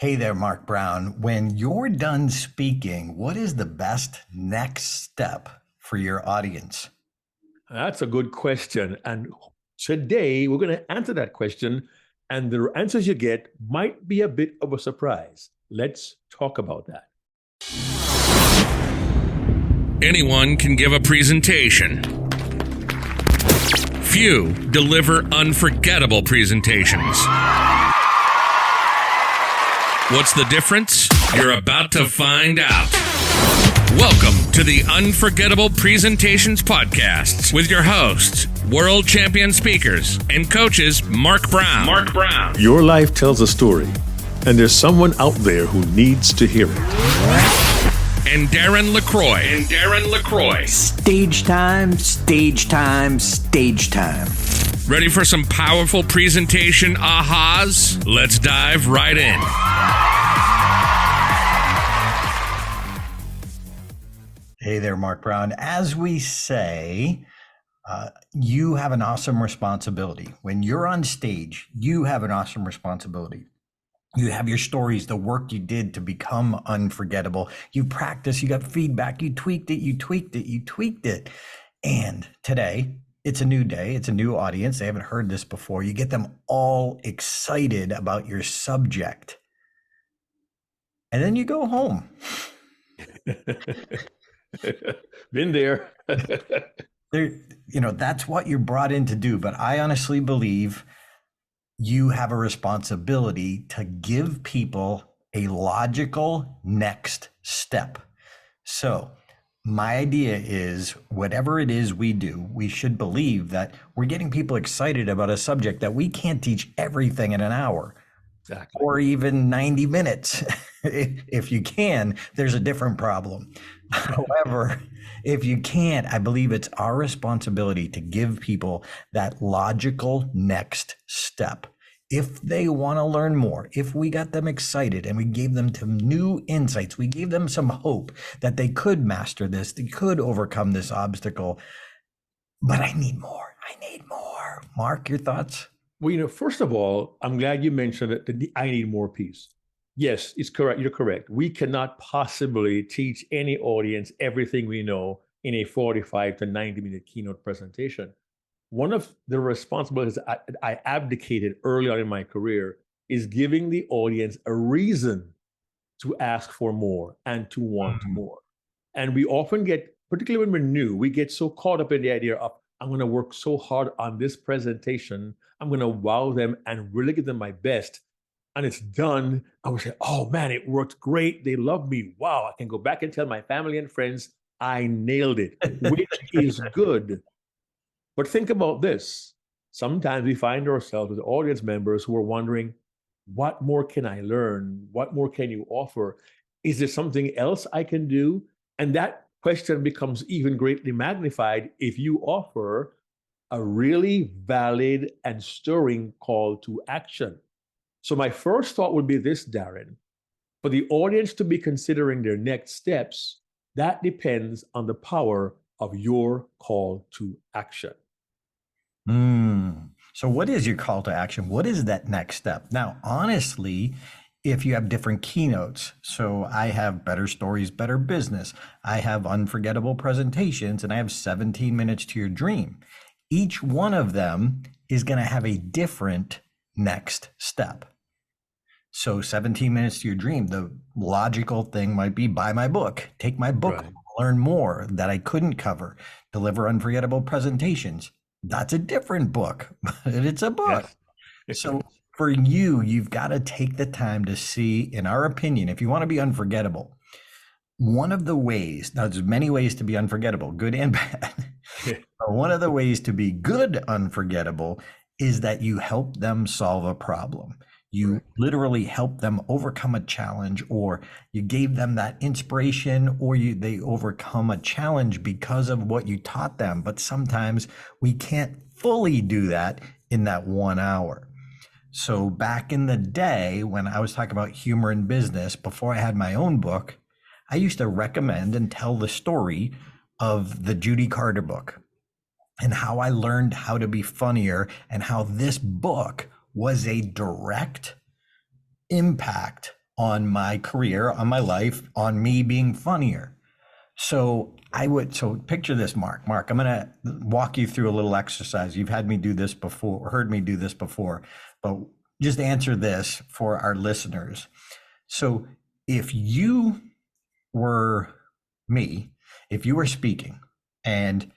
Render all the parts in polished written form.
Hey there, Mark Brown. When you're done speaking, what is the best next step for your audience? That's a good question. And today we're going to answer that question. And the answers you get might be a bit of a surprise. Let's talk about that. Anyone can give a presentation. Few deliver unforgettable presentations. What's the difference? You're about to find out. Welcome to the Unforgettable Presentations Podcasts with your hosts, world champion speakers and coaches Mark Brown. Your life tells a story, and there's someone out there who needs to hear it. And Darren LaCroix. Stage time, stage time, stage time. Ready for some powerful presentation ahas? Let's dive right in. Hey there, Mark Brown. As we say, you have an awesome responsibility. When you're on stage, you have an awesome responsibility. You have your stories, the work you did to become unforgettable. You practiced, you got feedback, you tweaked it. And today, it's a new day, it's a new audience. They haven't heard this before. You get them all excited about your subject. And then you go home. Been there. That's what you're brought in to do. But I honestly believe you have a responsibility to give people a logical next step. So my idea is whatever it is we do, we should believe that we're getting people excited about a subject that we can't teach everything in an hour. Exactly. Or even 90 minutes. If you can, there's a different problem. However, if you can't, I believe it's our responsibility to give people that logical next step. If they want to learn more, if we got them excited and we gave them some new insights, we gave them some hope that they could master this, they could overcome this obstacle. But I need more. Mark, your thoughts? Well, first of all, I'm glad you mentioned that the I need more piece. Yes, it's correct. You're correct. We cannot possibly teach any audience everything we know in a 45 to 90-minute keynote presentation. One of the responsibilities I abdicated early on in my career is giving the audience a reason to ask for more and to want more. And we often get, particularly when we're new, we get so caught up in the idea of, I'm going to work so hard on this presentation. I'm going to wow them and really give them my best. And it's done. I would say, oh man, it worked great. They love me. Wow, I can go back and tell my family and friends, I nailed it, which is good. But think about this. Sometimes we find ourselves with audience members who are wondering, what more can I learn? What more can you offer? Is there something else I can do? And that question becomes even greatly magnified if you offer a really valid and stirring call to action. So my first thought would be this, Darren. For the audience to be considering their next steps, that depends on the power of your call to action. So what is your call to action? What is that next step? Now, honestly, if you have different keynotes, so I have Better Stories, Better Business, I have Unforgettable Presentations, and I have 17 Minutes to Your Dream. Each one of them is going to have a different next step. So 17 Minutes to Your Dream, the logical thing might be buy my book, take my book, right. Learn more that I couldn't cover, deliver unforgettable presentations. That's a different book, but it's a book. Yes. So for you, you've got to take the time to see, in our opinion, if you want to be unforgettable, one of the ways, now there's many ways to be unforgettable, good and bad. But one of the ways to be good unforgettable is that you help them solve a problem. You literally help them overcome a challenge, or you gave them that inspiration, or they overcome a challenge because of what you taught them. But sometimes we can't fully do that in that 1 hour. So back in the day, when I was talking about humor in business, before I had my own book, I used to recommend and tell the story of the Judy Carter book and how I learned how to be funnier, and how this book was a direct impact on my career, on my life, on me being funnier. So so picture this, Mark. Mark, I'm going to walk you through a little exercise. You've had me do this before, heard me do this before, but just answer this for our listeners. So if you were me, if you were speaking and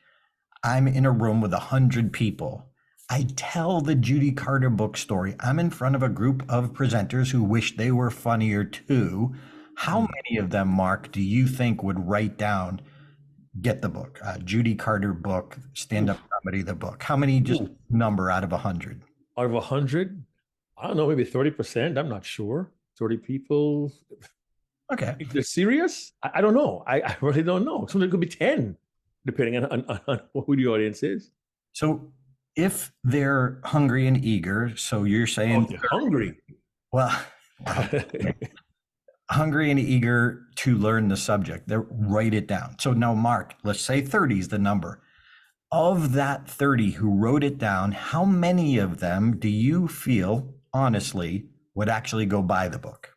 I'm in a room with 100 people, I tell the Judy Carter book story. I'm in front of a group of presenters who wish they were funnier too. How many of them, Mark, do you think would write down, get the book, Judy Carter book, stand-up comedy, the book? How many, just number out of 100? Out of 100, I don't know, maybe 30%. I'm not sure. 30 people. Okay. If they're serious, I don't know. I really don't know. Something could be 10, depending on who the audience is. So if they're hungry and eager, so you're saying they're hungry. Well, hungry and eager to learn the subject, they write it down. So now, Mark, let's say 30 is the number. Of that 30 who wrote it down, how many of them do you feel, honestly, would actually go buy the book?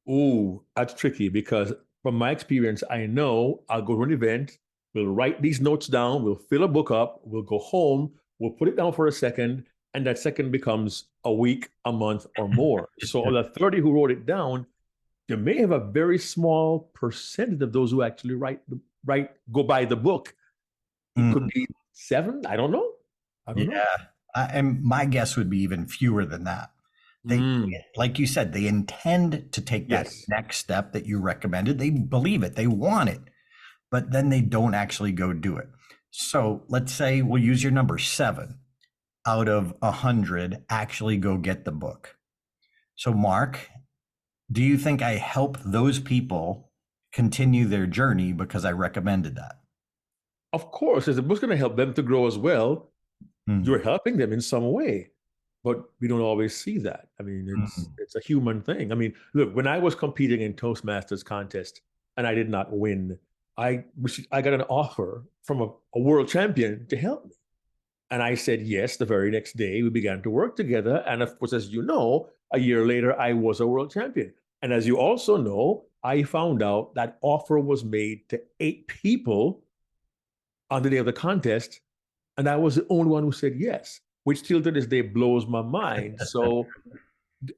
Ooh, that's tricky because from my experience, I know I'll go to an event, we'll write these notes down, we'll fill a book up, we'll go home, we'll put it down for a second, and that second becomes a week, a month, or more. So of the 30 who wrote it down, you may have a very small percentage of those who actually go buy the book. It could be 7. I don't know. And my guess would be even fewer than that. They, like you said, they intend to take that next step that you recommended. They believe it, they want it, but then they don't actually go do it. So let's say we'll use your number, 7 out of 100 actually go get the book. So Mark, do you think I help those people continue their journey because I recommended that? Of course, as the book's going to help them to grow as well, you're helping them in some way. But we don't always see that. I mean, it's a human thing. I mean, look, when I was competing in Toastmasters contest and I did not win, I got an offer from a world champion to help me. And I said yes. The very next day, we began to work together. And of course, as you know, a year later, I was a world champion. And as you also know, I found out that offer was made to 8 people on the day of the contest. And I was the only one who said yes, which still to this day blows my mind. So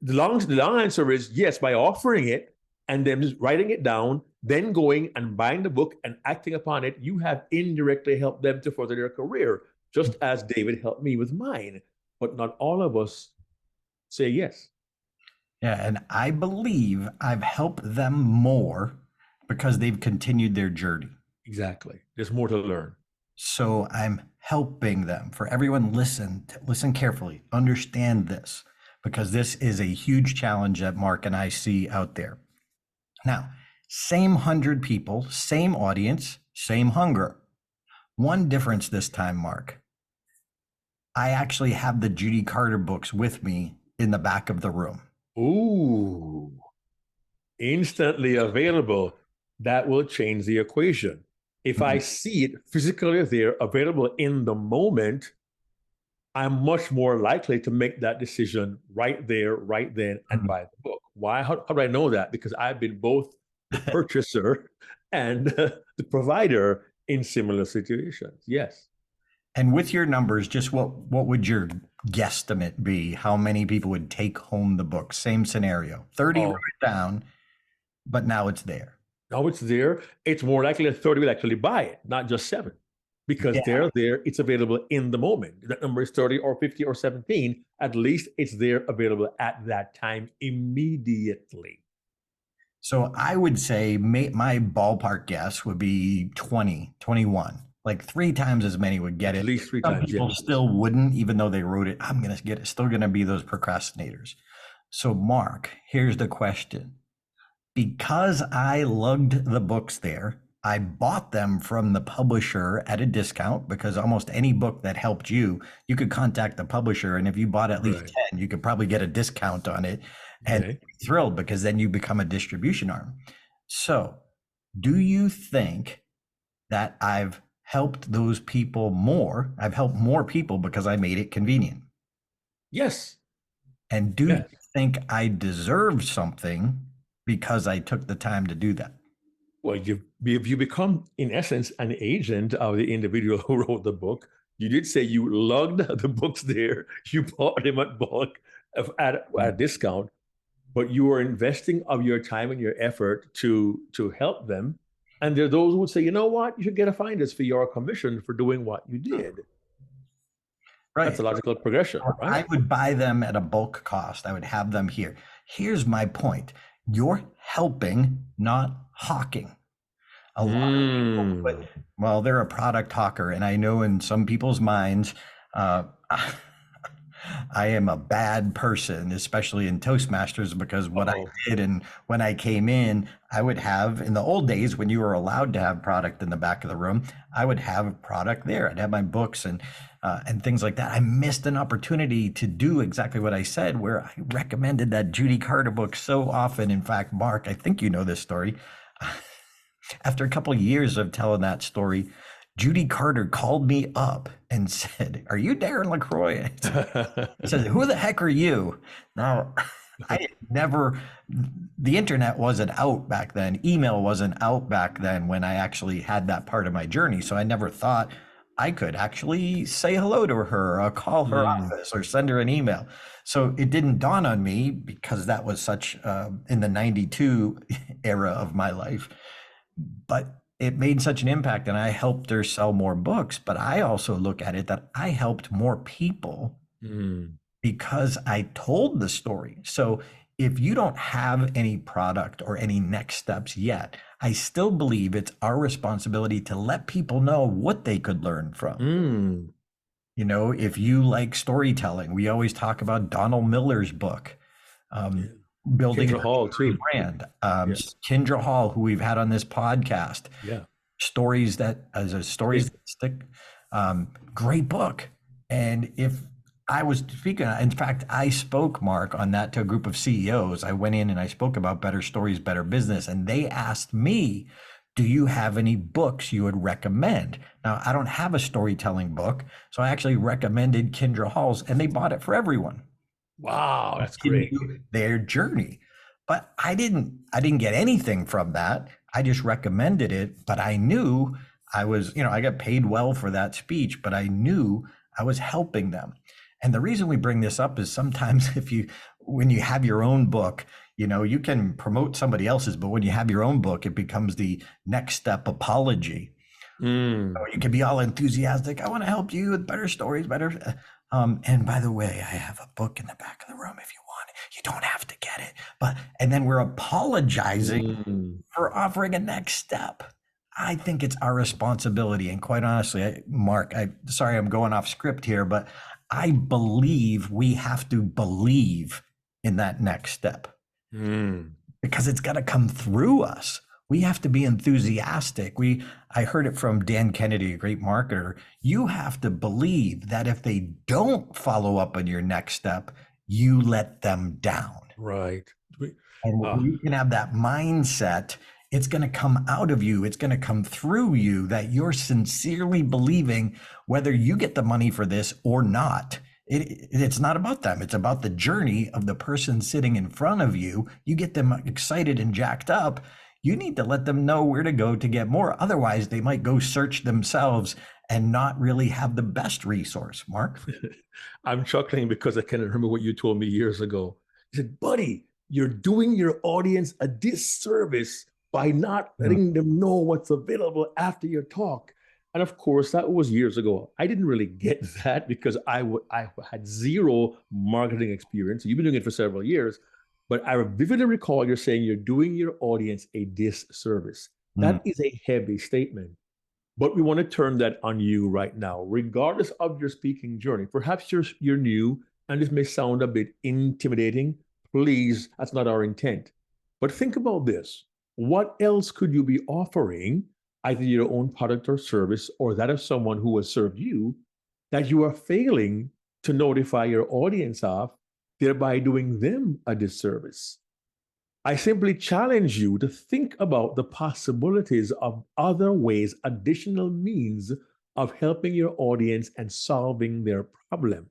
the long answer is yes, by offering it and then just writing it down, then going and buying the book and acting upon it, you have indirectly helped them to further their career, just as David helped me with mine. But not all of us say yes. Yeah, and I believe I've helped them more because they've continued their journey. Exactly. There's more to learn. So I'm helping them. For everyone, listen carefully, understand this, because this is a huge challenge that Mark and I see out there. Now, same 100 people, same audience, same hunger. One difference this time, Mark. I actually have the Judy Carter books with me in the back of the room. Ooh, instantly available. That will change the equation. If I see it physically there, available in the moment, I'm much more likely to make that decision right there, right then, and buy the book. Why? How do I know that? Because I've been both the purchaser and the provider in similar situations. Yes. And with your numbers, just what would your guesstimate be? How many people would take home the book? Same scenario. 30 wrote it down, but now it's there. Now it's there. It's more likely that 30 will actually buy it, not just 7. Because they're there, it's available in the moment. That number is 30 or 50 or 17. At least it's there available at that time immediately. So I would say my ballpark guess would be 20, 21. Like 3 times as many would get it. At least 3 Some times. people still wouldn't, even though they wrote it. I'm going to get it. Still going to be those procrastinators. So Mark, here's the question. Because I lugged the books there, I bought them from the publisher at a discount, because almost any book that helped you could contact the publisher. And if you bought at least 10, you could probably get a discount on it and be thrilled, because then you become a distribution arm. So do you think that I've helped those people more? I've helped more people because I made it convenient. Yes. And do you think I deserve something because I took the time to do that. Well, you become, in essence, an agent of the individual who wrote the book. You did say you lugged the books there. You bought them at bulk at a discount, but you were investing of your time and your effort to help them. And there are those who would say, you know what, you should get a finder's fee or a commission for doing what you did. Right. That's a logical progression, right? I would buy them at a bulk cost. I would have them here. Here's my point. You're helping, not hawking. A lot of people, well, they're a product hawker. And I know in some people's minds, I am a bad person, especially in Toastmasters, because what I did, and when I came in, I would have, in the old days when you were allowed to have product in the back of the room, I would have product there. I'd have my books and things like that. I missed an opportunity to do exactly what I said, where I recommended that Judy Carter book so often. In fact, Mark, I think you know this story. After a couple of years of telling that story, Judy Carter called me up and said, "Are you Darren LaCroix?" I said, "Who the heck are you?" Now, the internet wasn't out back then. Email wasn't out back then when I actually had that part of my journey. So I never thought I could actually say hello to her or call her office or send her an email. So it didn't dawn on me, because that was such in the 92 era of my life. But it made such an impact, and I helped her sell more books. But I also look at it that I helped more people because I told the story. So if you don't have any product or any next steps yet, I still believe it's our responsibility to let people know what they could learn from. You know, if you like storytelling, we always talk about Donald Miller's book, Building Kendra Hall, too. Brand. Kendra Hall, who we've had on this podcast. Yeah. Stories that that stick. Great book. And if I was speaking, in fact, I spoke, Mark, on that to a group of CEOs. I went in and I spoke about better stories, better business. And they asked me, do you have any books you would recommend? Now, I don't have a storytelling book. So I actually recommended Kendra Hall's, and they bought it for everyone. Wow, that's great. Their journey. But I didn't get anything from that. I just recommended it, but I knew I was, I got paid well for that speech, but I knew I was helping them. And the reason we bring this up is sometimes when you have your own book, you can promote somebody else's, but when you have your own book, it becomes the next step apology. So you can be all enthusiastic. I want to help you with better stories, better. And by the way, I have a book in the back of the room if you want it. You don't have to get it. And then we're apologizing for offering a next step. I think it's our responsibility. And quite honestly, Mark, sorry I'm going off script here, but I believe we have to believe in that next step because it's got to come through us. We have to be enthusiastic. I heard it from Dan Kennedy, a great marketer. You have to believe that if they don't follow up on your next step, you let them down. Right. And when you can have that mindset, it's going to come out of you. It's going to come through you that you're sincerely believing whether you get the money for this or not. It's not about them. It's about the journey of the person sitting in front of you. You get them excited and jacked up. You need to let them know where to go to get more. Otherwise, they might go search themselves and not really have the best resource. Mark? I'm chuckling because I can remember what you told me years ago. You said, buddy, you're doing your audience a disservice by not letting them know what's available after your talk. And of course, that was years ago. I didn't really get that because I had zero marketing experience. You've been doing it for several years. But I vividly recall you're saying you're doing your audience a disservice. That is a heavy statement. But we want to turn that on you right now, regardless of your speaking journey. Perhaps you're new and this may sound a bit intimidating. Please, that's not our intent. But think about this. What else could you be offering, either your own product or service or that of someone who has served you, that you are failing to notify your audience of, thereby doing them a disservice? I simply challenge you to think about the possibilities of other ways, additional means of helping your audience and solving their problem.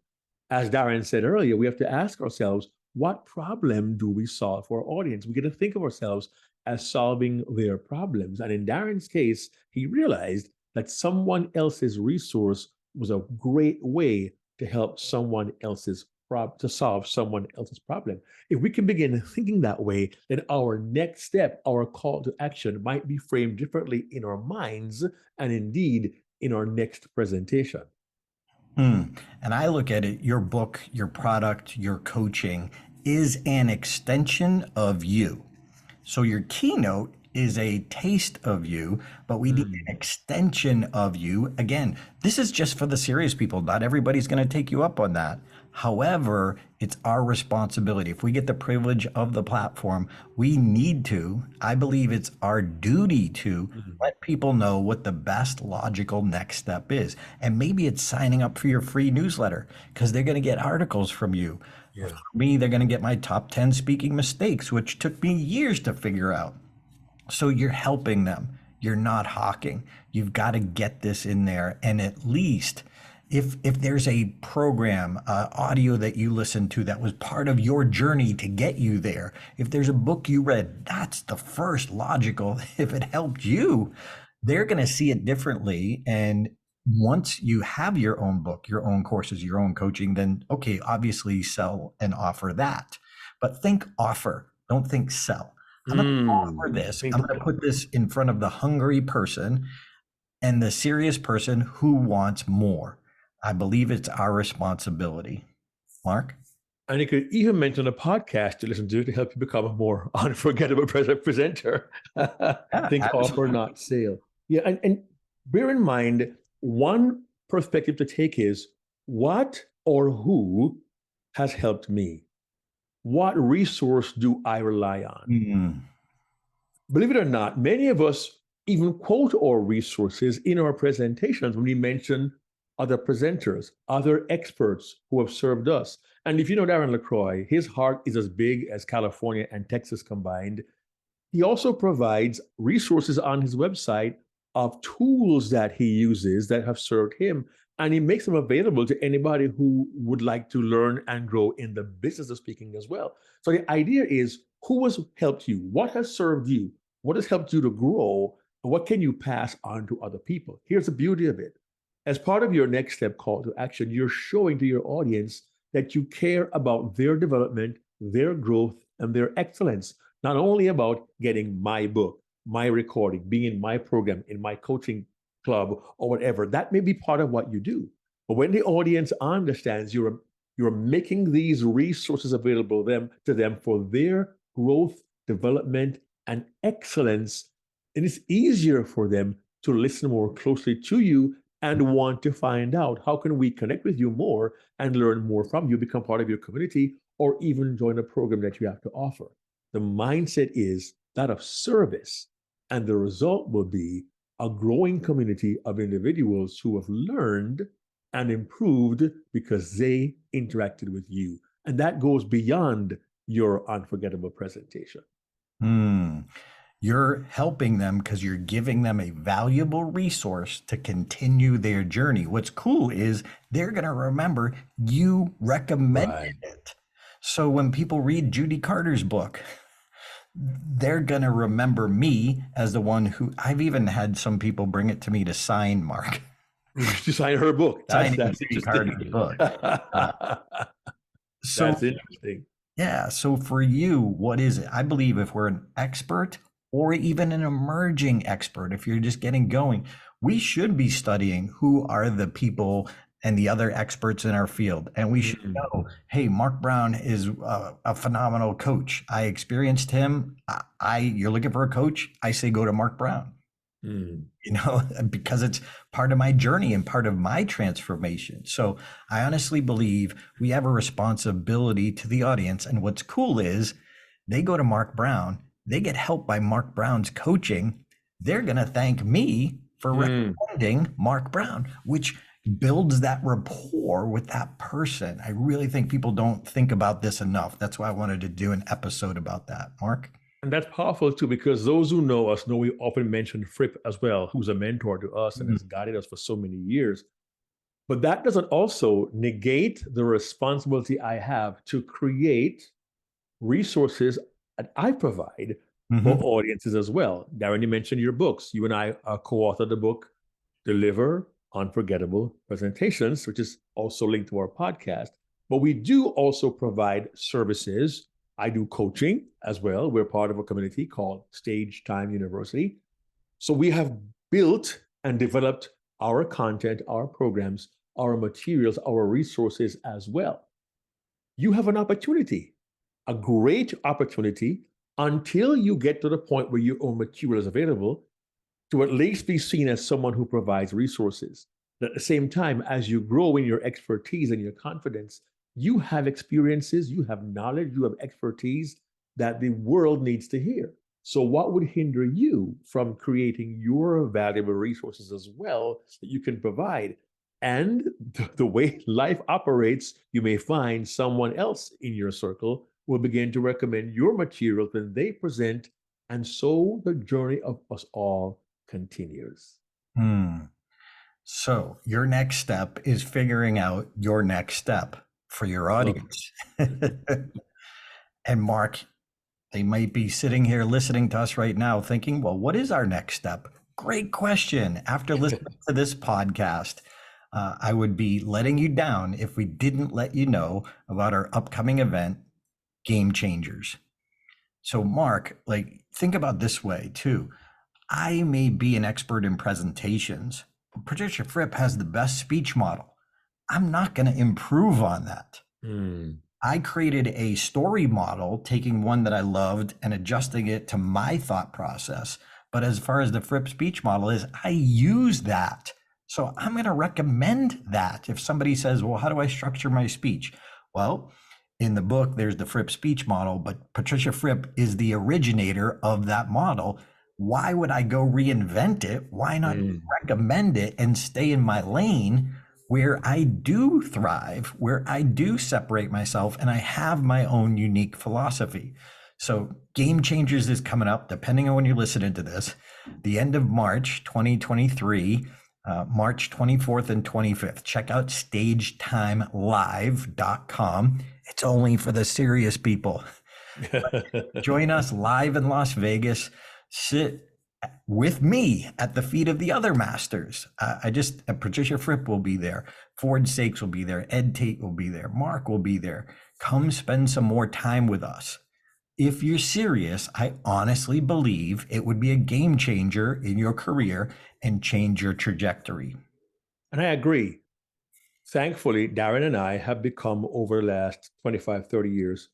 As Darren said earlier, we have to ask ourselves, what problem do we solve for our audience? We get to think of ourselves as solving their problems. And in Darren's case, he realized that someone else's resource was a great way to help someone else's to solve someone else's problem. If we can begin thinking that way, then our next step, our call to action, might be framed differently in our minds and indeed in our next presentation. And I look at it, your book, your product, your coaching is an extension of you. So your keynote is a taste of you, but we need an extension of you. Again, this is just for the serious people. Not everybody's going to take you up on that. However, it's our responsibility. If we get the privilege of the platform, we need to, I believe it's our duty to let people know what the best logical next step is. And maybe it's signing up for your free newsletter because they're going to get articles from you. Yeah. For me, they're going to get my top 10 speaking mistakes, which took me years to figure out. So you're helping them. You're not hawking. You've got to get this in there. And at least if there's a program, audio that you listened to that was part of your journey to get you there, if there's a book you read, that's the first logical. If it helped you, they're going to see it differently. And once you have your own book, your own courses, your own coaching, then okay, obviously sell and offer that. But think offer, don't think sell. I'm going to offer this. I'm going to put this in front of the hungry person and the serious person who wants more. I believe it's our responsibility. Mark? And you could even mention a podcast to listen to help you become a more unforgettable presenter. Think offer, not sale. Yeah, and bear in mind, one perspective to take is what or who has helped me? What resource do I rely on? Believe it or not, many of us even quote our resources in our presentations when we mention other presenters, other experts who have served us. And if you know Darren LaCroix, his heart is as big as California and Texas combined. He also provides resources on his website of tools that he uses that have served him. And he makes them available to anybody who would like to learn and grow in the business of speaking as well. So the idea is, who has helped you? What has served you? What has helped you to grow? And what can you pass on to other people? Here's the beauty of it. As part of your next step call to action, you're showing to your audience that you care about their development, their growth, and their excellence. Not only about getting my book, my recording, being in my program, in my coaching club, or whatever. That may be part of what you do. But when the audience understands you're making these resources available to them for their growth, development, and excellence, it is easier for them to listen more closely to you and want to find out how can we connect with you more and learn more from you, become part of your community, or even join a program that you have to offer. The mindset is that of service, and the result will be a growing community of individuals who have learned and improved because they interacted with you. And that goes beyond your unforgettable presentation. You're helping them because you're giving them a valuable resource to continue their journey. What's cool is they're going to remember you recommended it. So when people read Judy Carter's book, they're going to remember me as the one who, I've even had some people bring it to me to sign, Mark. To sign her book. That's Judy Carter's book. So, that's interesting. Yeah. So for you, what is it? I believe if we're an expert or even an emerging expert, if you're just getting going, we should be studying who are the people and the other experts in our field. And we should know, hey, Mark Brown is a phenomenal coach. I experienced him. You're looking for a coach? I say go to Mark Brown. You know, because it's part of my journey and part of my transformation. So I honestly believe we have a responsibility to the audience. And what's cool is they go to Mark Brown, they get help by Mark Brown's coaching. They're going to thank me for recommending Mark Brown, which builds that rapport with that person. I really think people don't think about this enough. That's why I wanted to do an episode about that. Mark? And that's powerful too, because those who know us know we often mention Fripp as well, who's a mentor to us and has guided us for so many years. But that doesn't also negate the responsibility I have to create resources that I provide for audiences as well. Darren, you mentioned your books. You and I co-authored the book, Deliver Unforgettable Presentations, which is also linked to our podcast. But we do also provide services. I do coaching as well. We're part of a community called Stage Time University. So we have built and developed our content, our programs, our materials, our resources as well. You have an opportunity, a great opportunity, until you get to the point where your own material is available, to at least be seen as someone who provides resources. But at the same time, as you grow in your expertise and your confidence, you have experiences, you have knowledge, you have expertise that the world needs to hear. So what would hinder you from creating your valuable resources as well that you can provide? And the way life operates, you may find someone else in your circle will begin to recommend your material that they present. And so the journey of us all continues. So your next step is figuring out your next step for your audience. And Mark, they might be sitting here listening to us right now thinking, well, what is our next step? Great question. After listening to this podcast, I would be letting you down if we didn't let you know about our upcoming event, Game Changers. So Mark, like, think about this way too. I may be an expert in presentations, but Patricia Fripp has the best speech model. I'm not going to improve on that. I created a story model, taking one that I loved and adjusting it to my thought process. But as far as the Fripp speech model is, I use that. So I'm going to recommend that. If somebody says, well, how do I structure my speech? Well, in the book, there's the Fripp speech model, but Patricia Fripp is the originator of that model. Why would I go reinvent it? Why not recommend it and stay in my lane where I do thrive, where I do separate myself, and I have my own unique philosophy? So Game Changers is coming up, depending on when you're listening to this, the end of March 2023, March 24th and 25th. Check out stagetimelive.com. It's only for the serious people. Join us live in Las Vegas. Sit with me at the feet of the other masters. Patricia Fripp will be there. Ford Sakes will be there. Ed Tate will be there. Mark will be there. Come spend some more time with us. If you're serious, I honestly believe it would be a game changer in your career and change your trajectory. And I agree. Thankfully, Darren and I have become, over the last 25, 30 years,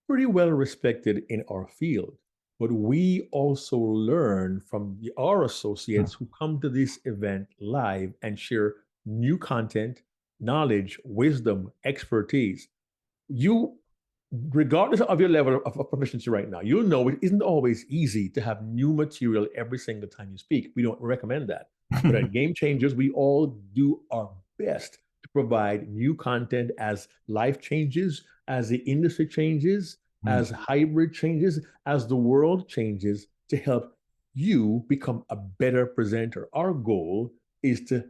pretty well respected in our field. But we also learn from our associates who come to this event live and share new content, knowledge, wisdom, expertise. You, regardless of your level of proficiency right now, you'll know it isn't always easy to have new material every single time you speak. We don't recommend that. But at Game Changers, we all do our best to provide new content as life changes, as the industry changes, as hybrid changes, as the world changes, to help you become a better presenter. Our goal is to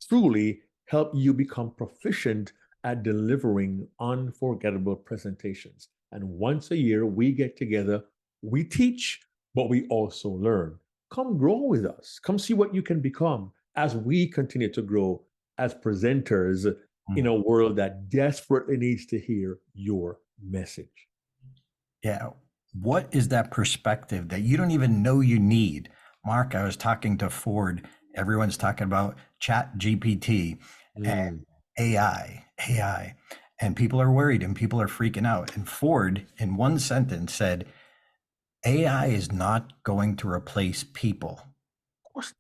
truly help you become proficient at delivering unforgettable presentations. And once a year, we get together, we teach, but we also learn. Come grow with us. Come see what you can become as we continue to grow as presenters in a world that desperately needs to hear your message. Yeah. What is that perspective that you don't even know you need? Mark, I was talking to Ford. Everyone's talking about Chat GPT and AI, and people are worried and people are freaking out. And Ford, in one sentence, said, AI is not going to replace people. Of course.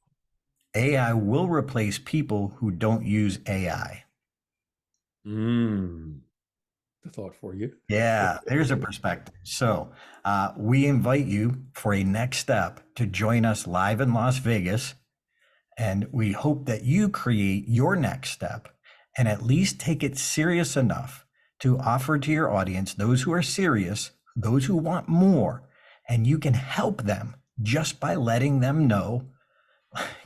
AI will replace people who don't use AI. The thought for you. Yeah, there's a perspective. So we invite you for a next step to join us live in Las Vegas. And we hope that you create your next step and at least take it serious enough to offer to your audience, those who are serious, those who want more, and you can help them just by letting them know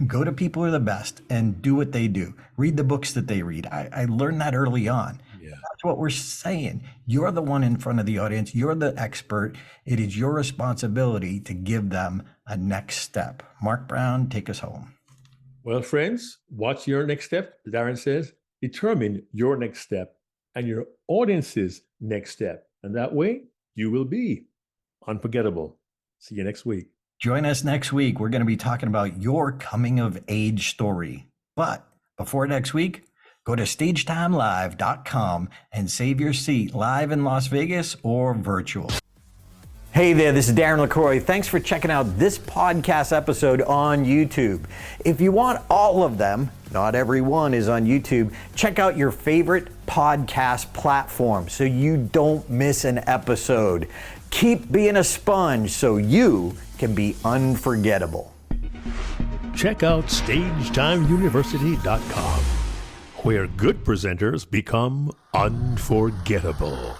Go to people who are the best and do what they do. Read the books that they read. I learned that early on. Yeah. That's what we're saying. You're the one in front of the audience. You're the expert. It is your responsibility to give them a next step. Mark Brown, take us home. Well, friends, what's your next step? Darren says, determine your next step and your audience's next step. And that way you will be unforgettable. See you next week. Join us next week. We're going to be talking about your coming of age story. But before next week, go to stagetimelive.com and save your seat live in Las Vegas or virtual. Hey there, this is Darren LaCroix. Thanks for checking out this podcast episode on YouTube. If you want all of them, not every one is on YouTube, check out your favorite podcast platform so you don't miss an episode. Keep being a sponge so you can be unforgettable. Check out StagetimeUniversity.com, where good presenters become unforgettable.